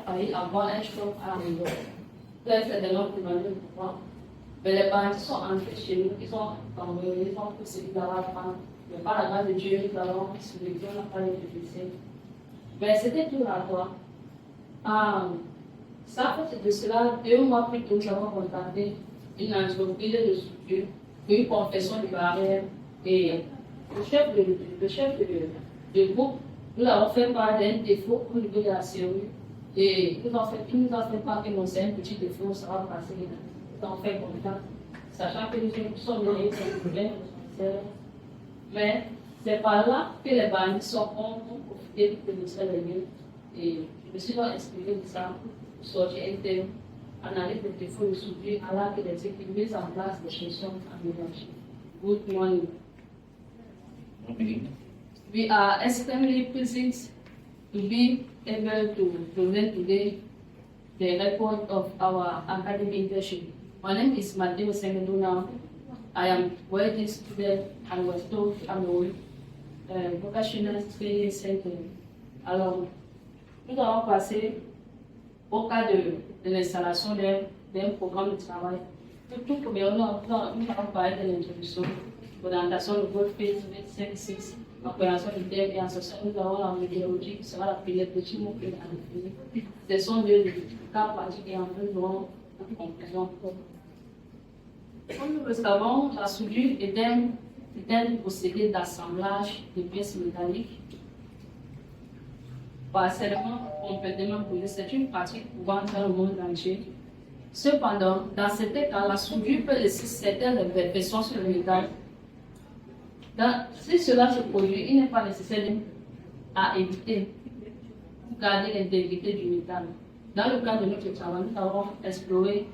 failli avoir un choc à la maison. C'est des gens qui m'ont dit pourquoi. Mais les bandits sont entrés chez nous, ils sont envoyés, ils ont pris ce qu'ils avaient à prendre. Mais par la grâce de Dieu, nous avons survécu, on n'a pas été blessés. Mais c'était tout à toi. Ça fait de cela 2 mois plus tôt, nous avons contacté une entreprise de structure pour une confession de barrière. Et le chef de groupe, nous avons fait part d'un défaut au niveau de la serrure. Et il nous a fait part que c'est un petit défaut, ça va passer. Nous avons fait contact, sachant que nous sommes venus avec un problème. Mais c'est par là que les bandits sont profité de nous faire les mieux. Et je me suis donc inspiré de ça pour sortir un thème, analyse des défauts de soutien, alors que les équipes mises en place des solutions améliorées. Good morning. We are extremely pleased to be able to present today the report of our academic internship. My name is Mateo Sengaduna. I am working student and was told I'm a vocational training center. Alors, nous allons passer au cas de l'installation d'un programme de travail. Tout premièrement, nous allons parler de l'introduction, l'orientation de votre phase 25-6, appréhension du thème et en ce sens, nous avons la méthodologie qui sera la petit mot que à définir. Ce sont deux cas pratiques et en fait, nous aurons une conclusion. Comme nous le savons, la soudure est un procédé d'assemblage de pièces métalliques partiellement complètement brûlées. C'est une pratique courante dans le monde entier. Cependant, dans certains cas, la soudure peut laisser certaines imperfections sur le métal. Si cela se produit, il n'est pas nécessaire à éviter pour garder l'intégrité du métal. Dans le cadre de notre travail, nous avons exploré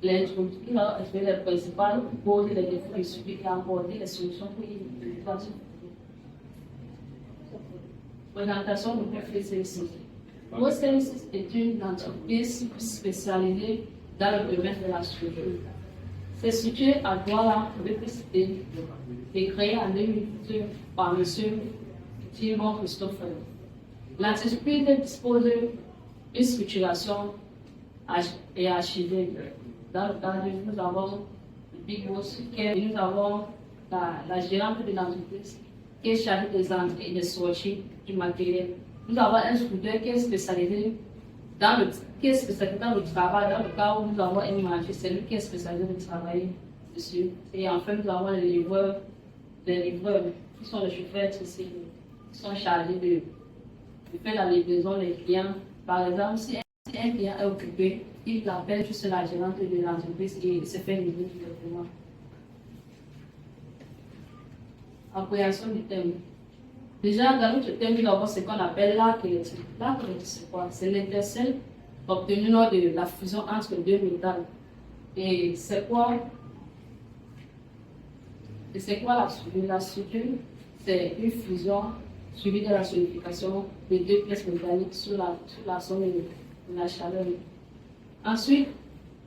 les principales causes des défauts de soudure et apporté les solutions pour y éviter. Présentation de PFCC. PFCC est une entreprise spécialisée dans le domaine de la soudure. C'est situé à Douala, République, et créé en 2002 par M. Timon Christopher. L'entreprise dispose d'une structuration et archivée. Dans le cadre, nous avons le Big Boss, et nous avons la gérante de l'entreprise qui est chargée des entrées et des sorties du matériel. Nous avons un soudeur qui est spécialisé dans le travail, dans le cas où nous avons un marché, c'est lui qui est spécialisé de travailler dessus. Et enfin, nous avons les livreurs qui sont les chauffeurs ici, qui sont chargés de faire la livraison des clients. Par exemple, si un client est occupé, il appelle juste la gérante de l'entreprise et il se fait livrer directement. Appréhension du thème. Déjà, dans notre thème, nous avons ce qu'on appelle l'arc électrique. L'arc électrique, c'est quoi? C'est l'intercelle obtenu lors de la fusion entre deux métals. Et c'est quoi la soudure? La soudure, c'est une fusion suivie de la solidification de deux pièces métalliques sous la zone de la chaleur. Ensuite,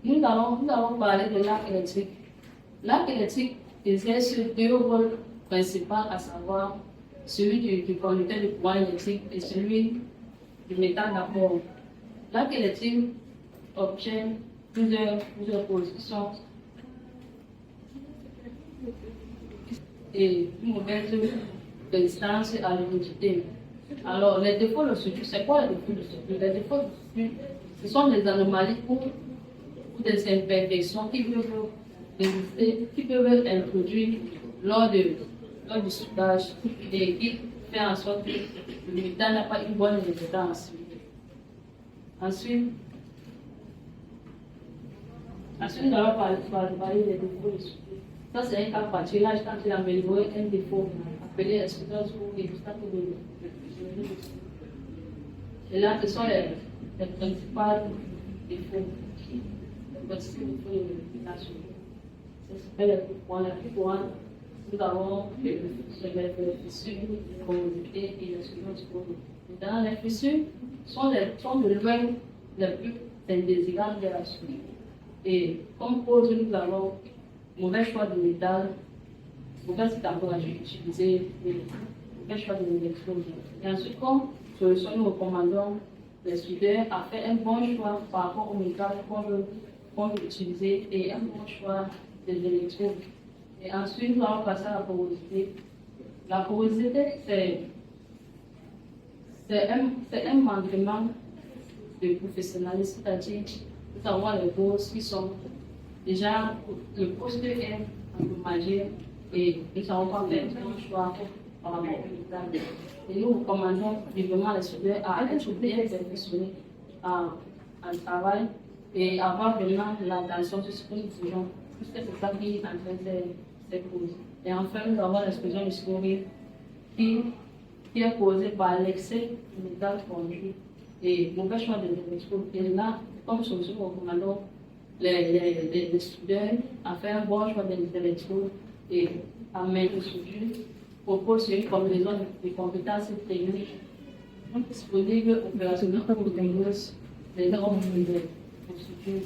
nous allons parler de l'arc électrique. L'arc électrique exerce deux rôles principaux, à savoir celui du conducteur de courant électrique et celui du métal d'apport. L'arc électrique obtient plusieurs positions et une mauvaise résistance à l'humidité. Alors, les défauts de soudure, c'est quoi les défauts de soudure? Les défauts de soudure, ce sont des anomalies ou des imperfections qui peuvent introduire lors du soudage et qui fait en sorte que le métal n'a pas une bonne résistance. Ensuite, nous allons parler des défauts de soudure. Ça, c'est un cas particulier. Là, je suis en train d'améliorer un défaut appelé excellence ou résultat de et là, ce sont les principaux défauts. Les principaux défauts de la soudure. Ça s'appelle les coups. Nous avons les fissures, les communautés et les solutions. Maintenant, les fissures sont de loin les plus indésirables de la soudure. Et comme cause, nous avons mauvais choix de métal, mauvais température utilisée, mauvais choix de l'électrode. Et ensuite, comme solution, nous recommandons le soudeur a fait un bon choix par rapport au métal qu'on veut utiliser et un bon choix des électrodes. Et ensuite, nous allons passer à la porosité. La porosité, c'est un mandement de professionnalisme, c'est-à-dire nous avons les bosses qui sont déjà, le poste est endommagé et nous n'avons pas fait un bon choix par rapport au métal. Et nous recommandons vivement les soudeurs à être bien perfectionnés en travail et avoir vraiment l'attention sur ce que nous faisons, puisque c'est ça qui entraîne ces causes. Et enfin, nous avons l'explosion du scorie qui est causée par l'excès de métal fondu et mauvais choix des électrodes. Et là, comme solution, nous recommandons les soudeurs à faire un bon choix des électrodes et à mettre le soudure propose une combinaison de compétences techniques disponibles opérationnelles pour les normes de procédure.